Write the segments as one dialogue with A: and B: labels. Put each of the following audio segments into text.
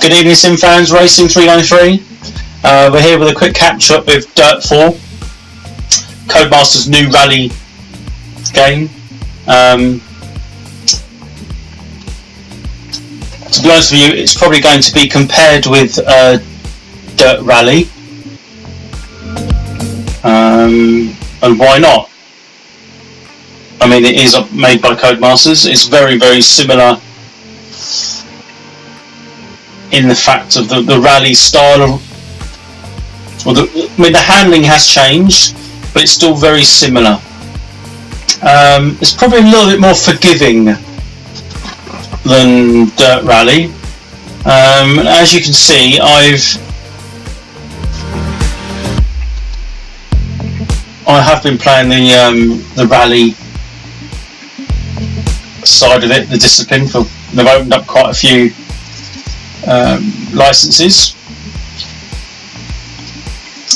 A: Good evening, Sim fans. Racing 393. We're here with a quick catch-up with Dirt 4, Codemasters' new rally game. To be honest with you, it's probably going to be compared with Dirt Rally, and why not? I mean, it is made by Codemasters. It's very, very similar in the fact of the rally style. The handling has changed, but it's still very similar. It's probably a little bit more forgiving than Dirt Rally. As you can see, I have been playing the rally side of it, the discipline. They've opened up quite a few licenses,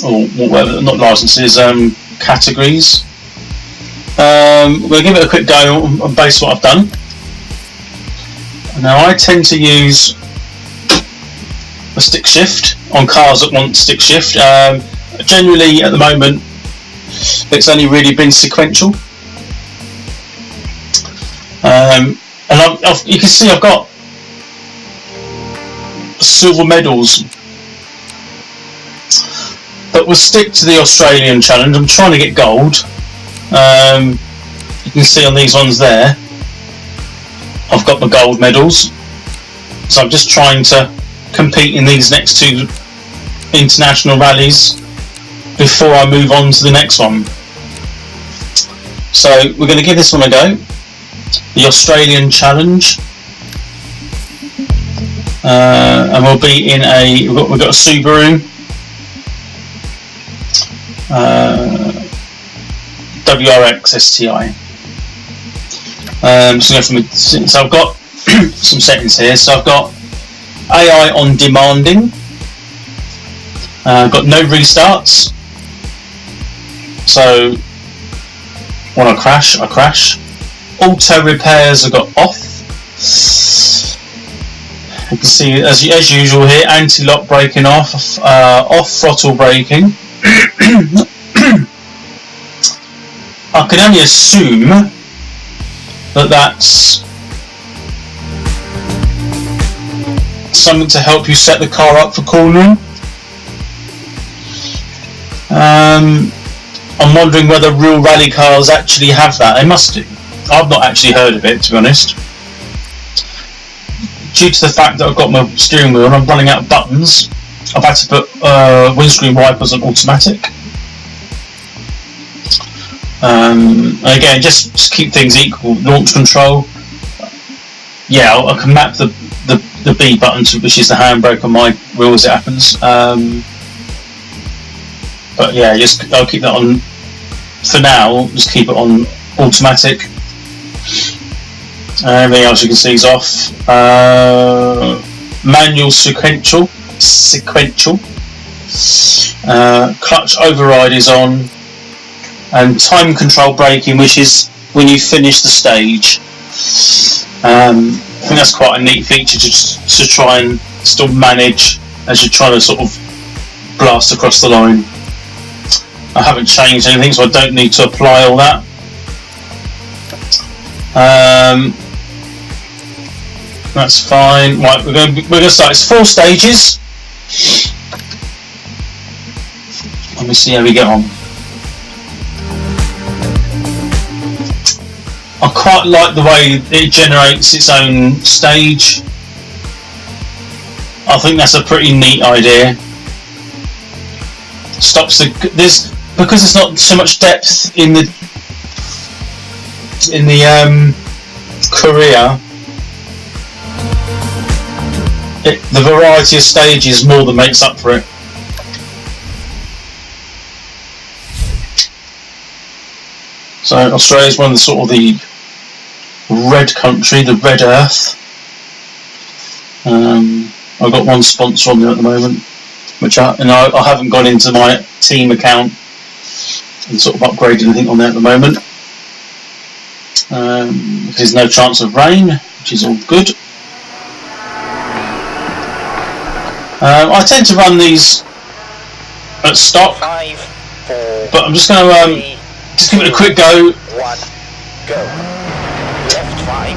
A: or whatever, not licenses, categories. We'll give it a quick go on base what I've done. Now I tend to use a stick shift on cars that want stick shift. Generally at the moment it's only really been sequential, and you can see I've got silver medals, but we'll stick to the Australian challenge. I'm trying to get gold. You can see on these ones there I've got the gold medals, so I'm just trying to compete in these next two international rallies before I move on to the next one. So we're going to give this one a go, the Australian challenge, and we'll be in we've got a Subaru WRX STI. So I've got some settings here. So I've got AI on demanding. I've got no restarts. So when I crash, I crash. Auto repairs I've got off. You can see as usual here, anti-lock braking off, off throttle braking. I can only assume that that's something to help you set the car up for cornering. I'm wondering whether real rally cars actually have that. They must do. I've not actually heard of it, to be honest. Due to the fact that I've got my steering wheel and I'm running out of buttons, I've had to put windscreen wipers on automatic. Again, just keep things equal. Launch control, yeah, I can map the B button to, which is the handbrake on my wheel as it happens. But yeah, I'll keep that on for now. Just keep it on automatic. Everything else you can see is off. Manual sequential. Clutch override is on. And time control braking, which is when you finish the stage. I think that's quite a neat feature to try and still manage as you're trying to sort of blast across the line. I haven't changed anything, so I don't need to apply all that. That's fine. Right, we're going to start. It's 4 stages. Let me see how we get on. I quite like the way it generates its own stage. I think that's a pretty neat idea. Stops because there's not so much depth in the career. The variety of stages more than makes up for it. So Australia is one of the sort of the red country, the red earth. I've got one sponsor on there at the moment, which I haven't gone into my team account and sort of upgraded anything on there at the moment. There's no chance of rain, which is all good. I tend to run these at stock,
B: 5, 4,
A: but I'm just going to
B: 3,
A: just give it a quick go.
B: 1, go. Left 5,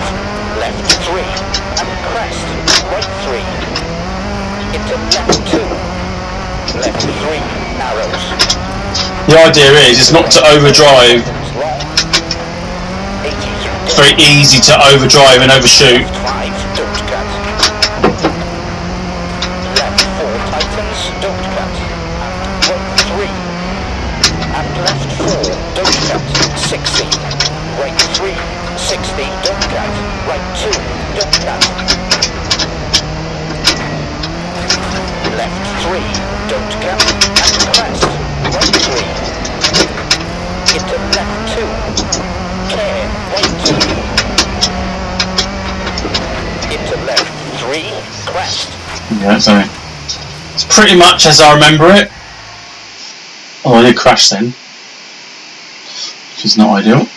B: left 3, and crest, right 3, into left 2, left 3, narrows.
A: The idea is not to overdrive.
B: Long, 80 through
A: It's very easy to overdrive and overshoot.
B: left 5, don't cut. Left 4 tightens, don't cut. Right 3, and left 4, don't cut. 60, right 3, 60, don't cut. Right 2, don't cut. Left 3, don't cut, and crest. Right 3, into left 2, care, right 2, into left 3, crest.
A: Yeah, so it's pretty much as I remember it. Oh, I did crash then, which is not ideal.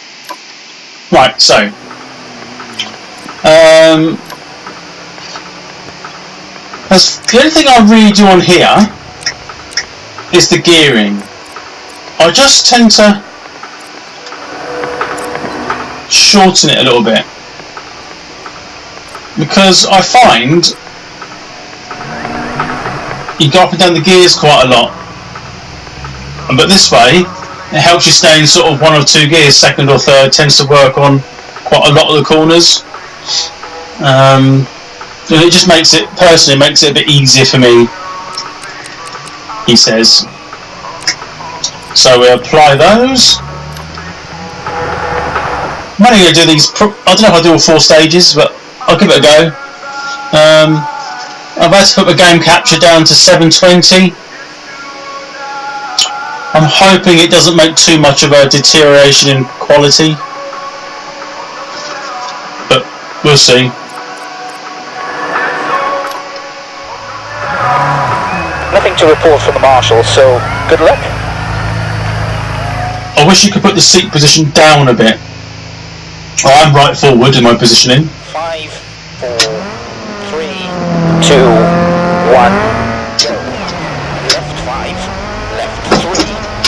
A: Right, so the only thing I really do on here is the gearing. I just tend to shorten it a little bit because I find you go up and down the gears quite a lot, but this way it helps you stay in sort of 1 or 2 gears, second or third. Tends to work on quite a lot of the corners. It just makes it, personally, makes it a bit easier for me, he says. So we apply those. I'm only going to do these, I don't know if I'll do all 4 stages, but I'll give it a go. I've had to put the game capture down to 720. I'm hoping it doesn't make too much of a deterioration in quality, but we'll see.
B: Nothing to report from the marshal, so good luck.
A: I wish you could put the seat position down a bit. I'm right forward in my positioning.
B: 5, 4, 3, 2, 1, go. Left 5, left 3,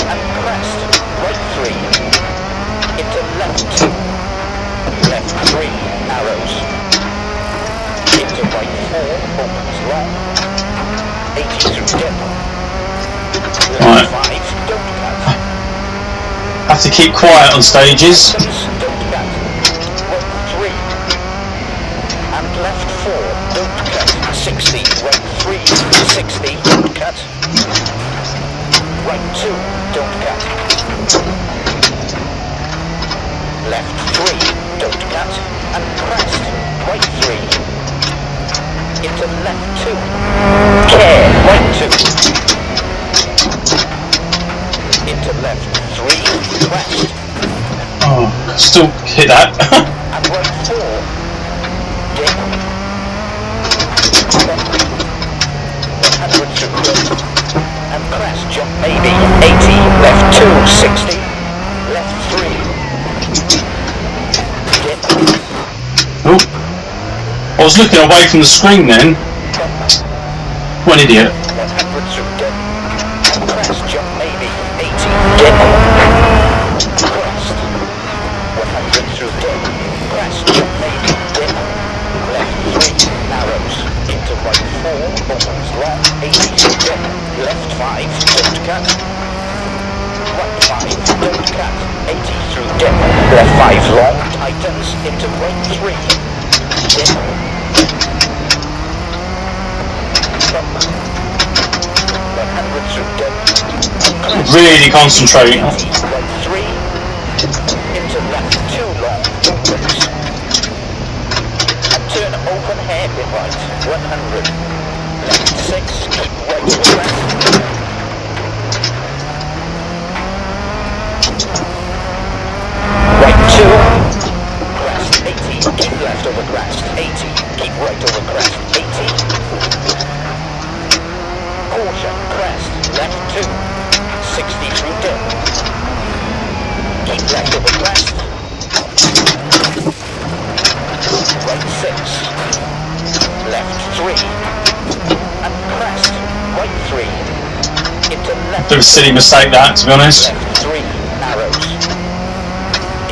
B: and crest. Right 3, into left 2, left 3, arrows. Into right 4, opens long. 80 through dip. Left 5, don't cut.
A: Have to keep quiet on stages.
B: Don't cut. Right 3. And left 4, don't cut. 60, right 3, 60, don't cut. Right 2, don't cut. Left 3, don't cut. And crest. Right 3. Into left 2. Care, right 2. Into left 3, crest.
A: Oh, still hit that.
B: And right 4, dip. 100 through crest. And crest, jump maybe. 80, left 2, 60. Left 3. Dip.
A: Oh, I was looking away from the screen then. What an idiot.
B: 100 through dip. And crest, jump maybe. 80, dip. Crest. 100 through dip. Crest, jump maybe. Dip. Left 3, narrows. Into right 4, opens long. 80 through dip. Left 5, don't cut. Right 5, don't cut. 80 through dip. Left 5 long, tightens. Into right 3. Dip. Bump. 100 through dip.
A: Really concentrate.
B: Right 3. Into left 2 long, opens. And turn open hairpin right. 100. Left 6, keep right to crest. Right 2. Crest 80, keep left over crest. 80, keep right over crest. 80. Caution, crest, left 2. 60 through dip. Keep left over crest. Right 6. Left 3. And crest.
A: Bit of a silly mistake that, to be honest.
B: Left 3, narrows.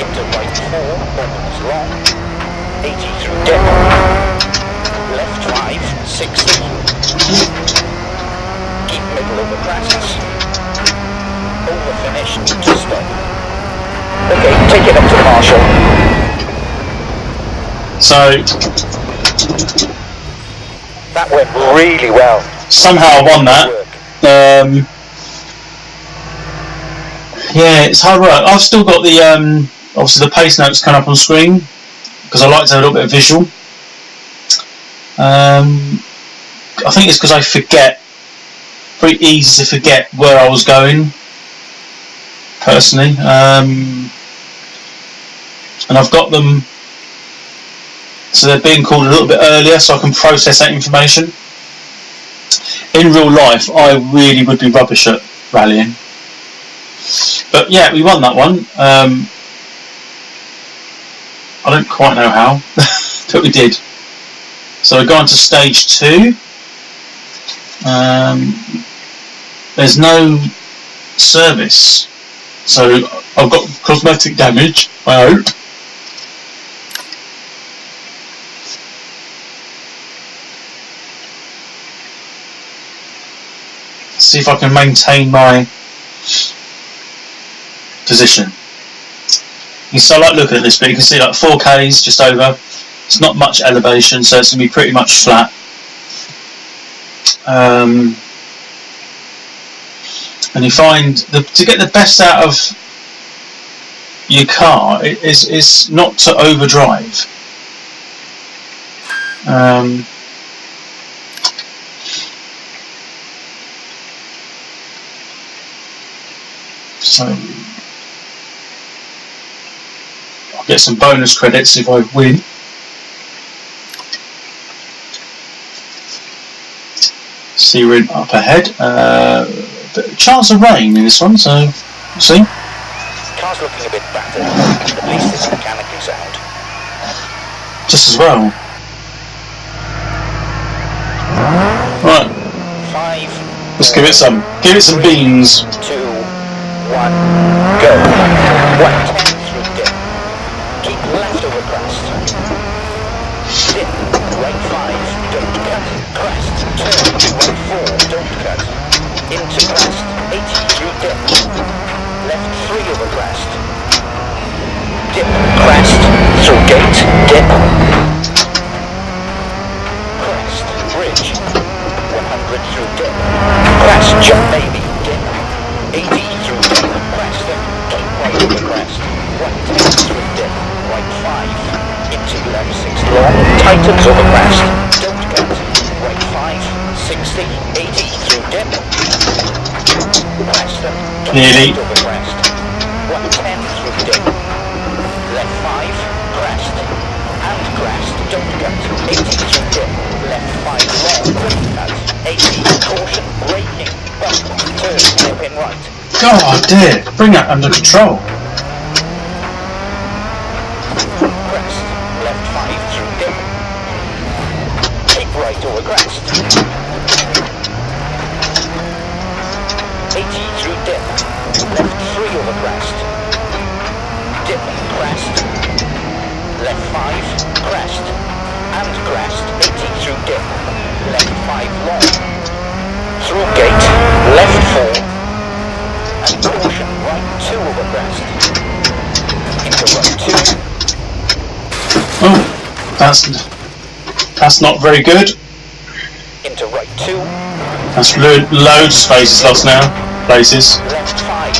B: Into right 4, opens long. 80 through dip. Left 5, 60. Keep middle over crests. Over finish to stop. Okay, take it up to Marshall.
A: So
B: That went really well.
A: somehow I won that. Yeah, it's hard work. I've still got the obviously the pace notes coming up on screen because I like to have a little bit of visual. I think it's because I forget. Pretty easy to forget where I was going. Personally, and I've got them. So they're being called a little bit earlier so I can process that information. In real life, I really would be rubbish at rallying. But yeah, we won that one. I don't quite know how, but we did. So we're going to stage 2. There's no service. So I've got cosmetic damage, I hope. See if I can maintain my position. You so like looking at this, but you can see like 4Ks just over. It's not much elevation, so it's going to be pretty much flat. And you find to get the best out of your car is not to overdrive. So I'll get some bonus credits if I win. See, we're up ahead. Chance of rain in this one, so we'll see.
B: Car's looking a bit battered. At least it's mechanically sound.
A: Just as well. Right.
B: 5.
A: Let's give it some beans.
B: 2, 1, go. 110 through dip. Keep left over crest. Dip, right 5, don't cut. Crest, turn, right 4, don't cut. Into crest, 80 through dip. Left 3 over crest. Dip, crest, through gate, dip. Crest, bridge. 100 through dip. Crest, jump maybe, dip. 80 through dip. Crest, keep right over crest. 110 through dip. Right 5. Into left 6 long. Tightens over crest. Don't cut. Right 5. 60. 80 through dip. Crest,
A: Nearly.
B: over crest. 110 through dip. Left 5. Crest. And crest. Don't cut. 80 through dip. Left 5 long. Don't cut. 80. Caution. Braking. Bump. Turn. Hairpin right.
A: God dear, bring that under control.
B: Crest. Left 5 through dip. Keep right over crest. 80 through dip. Left 3 over crest. Dip, crest. Left 5, crest. And crest. 80 through dip. Left 5 long. Through gate. Left 4. And caution, right 2 over crest. Into right 2.
A: Oh, that's not very good.
B: Into right 2.
A: That's loads of space is lost now. Places.
B: Left 5.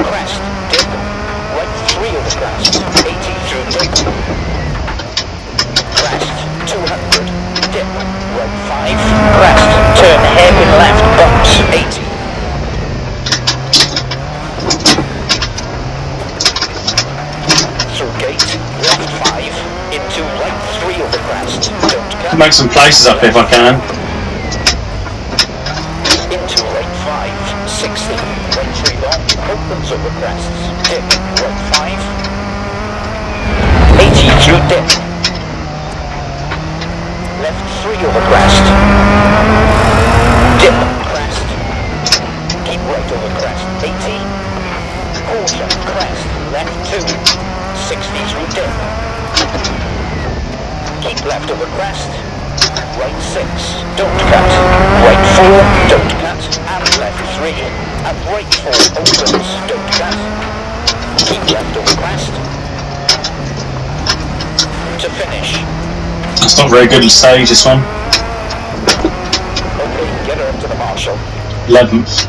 B: Crest. Dip. Right 3 over crest. 80 through dip. Crest. 200. Dip. Right 5. Crest. Turn hairpin left. Bumps. 80. Through gate. Left 5. Into right 3 over crest. Don't cut.
A: Make some places up if I can.
B: Into right 5, 60, right 3 long, opens over crests, dip, right 5, 80 through dip, left 3 over crest, dip, crest, keep right over crest. Right 6, don't cut. Right 4, don't cut. And left 3. And right 4 opens, don't cut. Keep left over crest. To finish.
A: It's not very good at stage, this one.
B: Okay, get her up to the marshal.
A: 11th.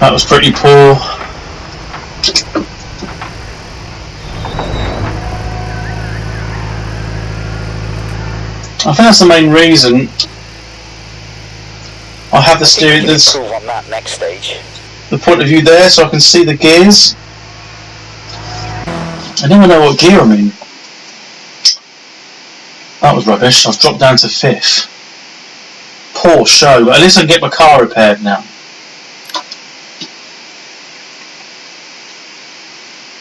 A: That was pretty poor. I think that's the main reason I have the steering. There's
B: improve on that next stage.
A: the point of view there, so I can see the gears. I never know what gear I'm in. That was rubbish. I've dropped down to 5th. Poor show, but at least I can get my car repaired now.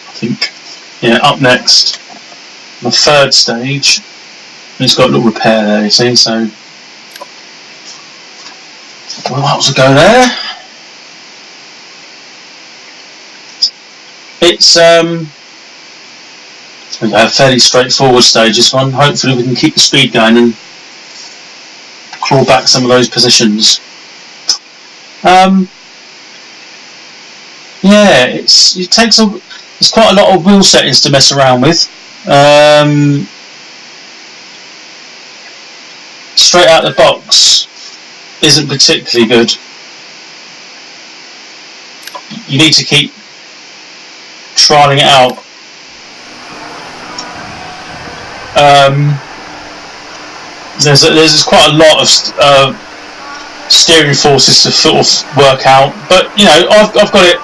A: I think. Yeah, up next, my 3rd stage. And it's got a little repair there, you see, so. Well, that was a go there. It's a fairly straightforward stage, this one. Hopefully we can keep the speed going and claw back some of those positions. Yeah, there's quite a lot of wheel settings to mess around with. Straight out the box isn't particularly good. You need to keep trialing it out. There's quite a lot of steering forces to sort of work out, but you know, I've got it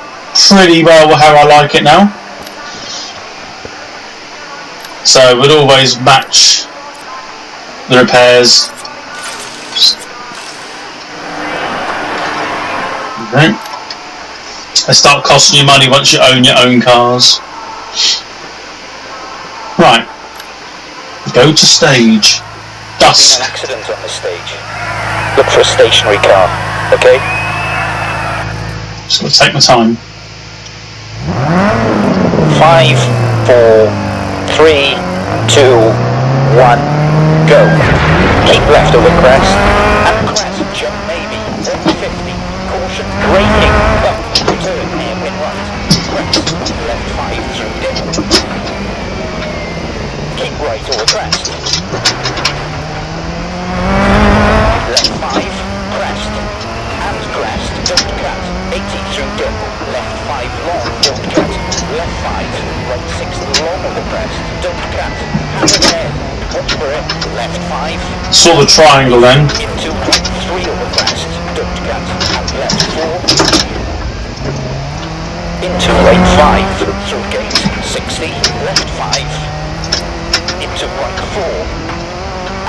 A: pretty well how I like it now. So we'd always match the repairs. Okay. They start costing you money once you own your own cars. Right. Go to stage. Dusk.
B: An accident on the stage. Look for a stationary car, okay?
A: Just got to take my time.
B: 5, 4, 3, 2, 1, go. Keep left over crest. And crest, jump maybe. 150. Caution, braking. Bump, turn, hairpin right. Crest, left 5 through dip. Keep right over crest. Left 5, crest. And crest, don't cut. 80 through dip. Left 5 long, don't cut. Left 5, right 6 long over crest. Don't cut. Hand ahead. Watch for it. Left 5.
A: Saw the triangle then.
B: Into right 3 over crest. Don't cut. And left 4. Into right 5. Through gate. 60. Left 5. Into right 4.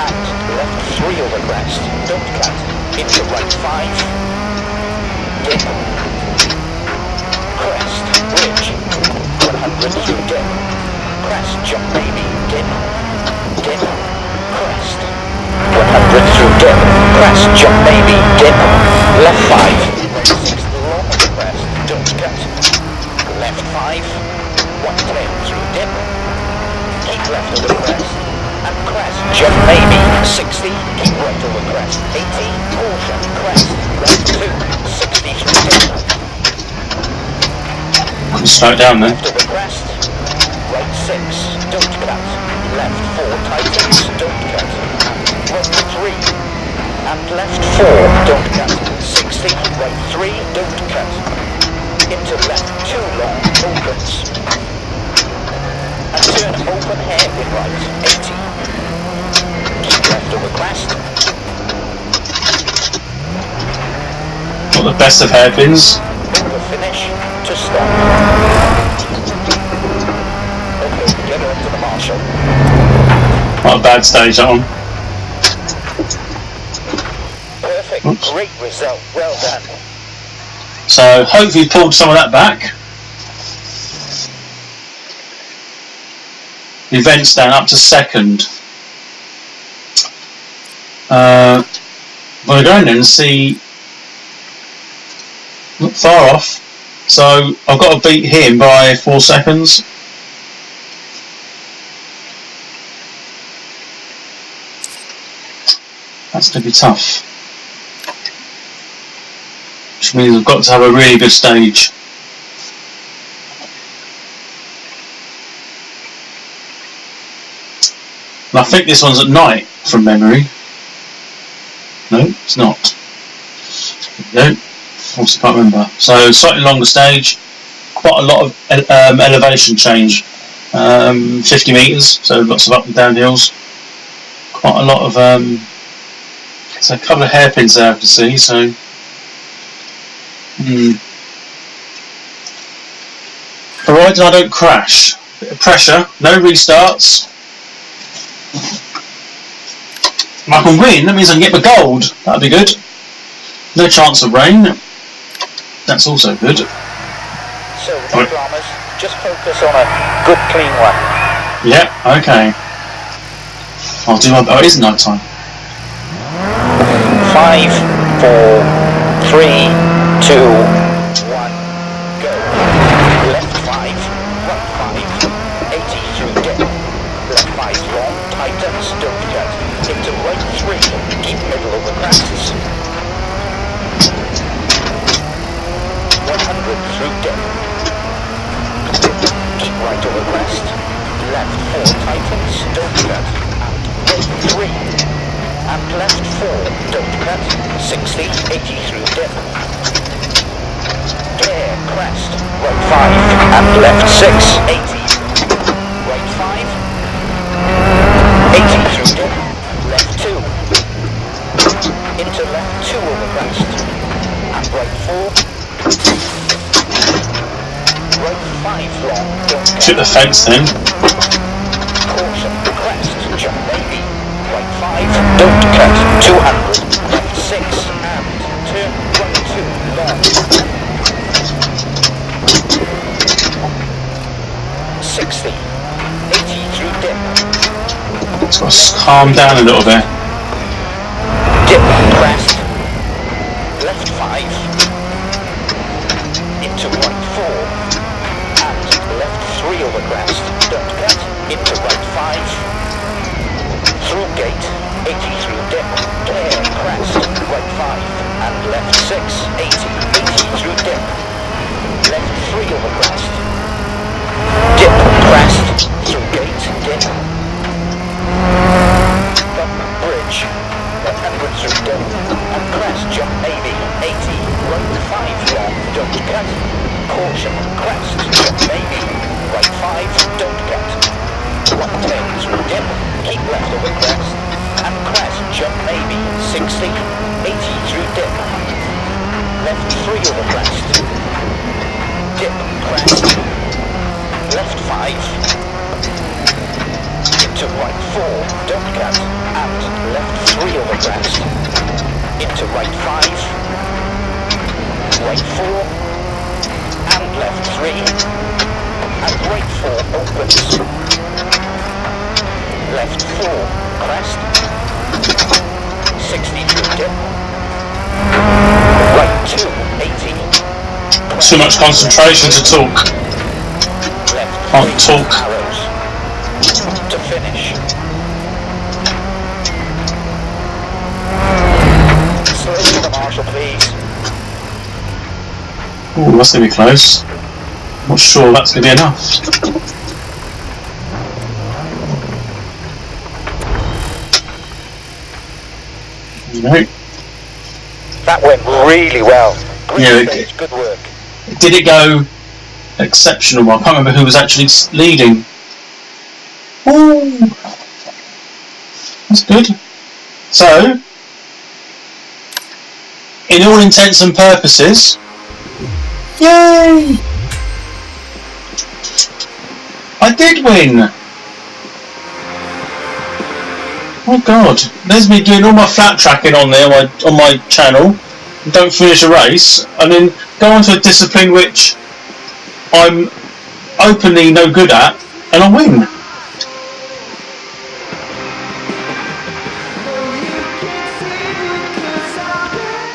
B: And left 3 over crest. Don't cut. Into right 5. Dip. Crest. Bridge. 100 through dip. Crest. Jump maybe. Dip. Dip. Crest. 100 through dip. Crest. Jump maybe. Dip. Left 5. Right 6 long over crest. Don't cut. Left 5. 110 through dip. Keep left over crest. And crest. Jump maybe. 60. Keep right over crest. 80. Caution. Crest. Left 2. 60 through dip.
A: Slow it down then.
B: Left over crest. Right 6. Don't cut. Left 4 tightens. Don't cut. And right 3. And left 4. Don't cut. 60. Right 3. Don't cut. Into left 2 long. Opens. And turn open hairpin right. 80. Keep left over crest.
A: Not the best of hairpins.
B: Over finish to stop. Okay, get her up to the marshal.
A: Not a bad stage, that one.
B: Perfect.
A: Oops.
B: Great result. Well done.
A: So hopefully pulled some of that back. The event's down up to 2nd. We'll go in there and see. Not far off. So I've got to beat him by 4 seconds. That's going to be tough. Which means I've got to have a really good stage. And I think this one's at night, from memory. No, it's not. There we go. Also can't remember. So, slightly longer stage. Quite a lot of elevation change. 50 metres, so lots of up and down hills. Quite a lot of... so a couple of hairpins there I have to see, so... Provided I don't crash. Bit of pressure, no restarts. If I can win, that means I can get the gold. That'd be good. No chance of rain. That's also good.
B: So, no dramas. Just focus on a good, clean one.
A: Yeah, okay. I'll do my... Oh, it is night time.
B: 5, 4, 3, 2, 1, go. Left 5, right 5, 80 through dip. Left 5 long, tightens, don't cut. Into right 3, keep middle over crashes. 100 through dip. Keep right over crest. Left 4 tightens, don't cut. Right 3. And left 4, don't cut. 60, 80 through dip. Clear, crest. Right 5. And left 6, 80. Right 5. 80 through dip. Left 2. Into left 2 over crest. And right 4. Right 5 long, don't cut.
A: Shoot the fence then.
B: Caution, crest, jump maybe. Right 5, don't cut. 200, left 6, and turn right 2, long. 60, 80 through dip.
A: Just got to calm down a little bit.
B: Dip, crest. Left 5. Into right 4. And left 3 over crest. Don't cut. Into right 5. Through gate. 80 through dip. Clear, crest. Right 5. And left 6. 80. 80 through dip. Left 3 over crest. Dip, crest. Through gate. Dip. Bump, bridge. 100 through dip. And crest, jump maybe. 80. Right 5 long. Don't cut. Caution, crest, jump maybe. Right 5, don't cut. 110 through dip. Keep left over crest. And crest, jump maybe. 60, 80 through dip. Left 3 over crest. Dip, crest. Left 5. Into right 4, don't cut. And left 3 over crest. Into right 5. Right 4. And left 3. And right 4 opens. Left 4, crest. 60 through dip. Right 2, 80.
A: Too much concentration to talk.
B: Left
A: Can't
B: 3
A: talk.
B: arrows. To finish. Slow to the marshal, please.
A: Ooh, that's going to be close. Not sure that's going to be enough. No.
B: That went really well. Great
A: Yeah,
B: stage, good work.
A: Did it go exceptional? I can't remember who was actually leading. Ooh, that's good. So, in all intents and purposes, yay! I did win! Oh god, there's me doing all my flat tracking on there on my channel, and don't finish a race, and then go on to a discipline which I'm openly no good at, and I win.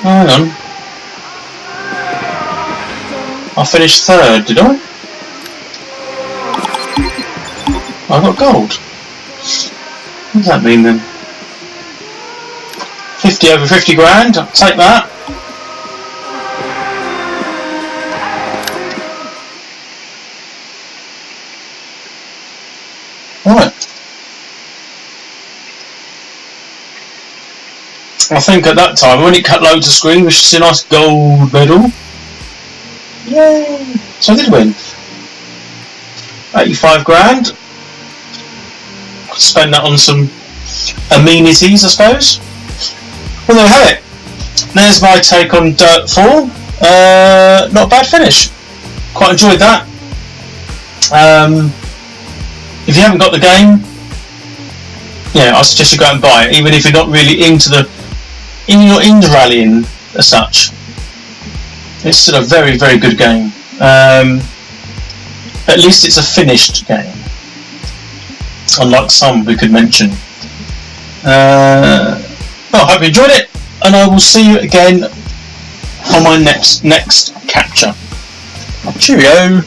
A: Hang on. I finished third, did I? I got gold. What does that mean then? over 50 grand. I'll take that. Right. I think at that time, when it cut loads of screen, we should see a nice gold medal. Yay! So I did win. 85 grand. Could spend that on some amenities, I suppose. Well, there we have it. There's my take on Dirt 4. Not a bad finish. Quite enjoyed that. If you haven't got the game, I suggest you go and buy it, even if you're not really into rallying as such. It's still a very, very good game. At least it's a finished game, unlike some we could mention. I hope you enjoyed it, and I will see you again on my next capture. Cheerio!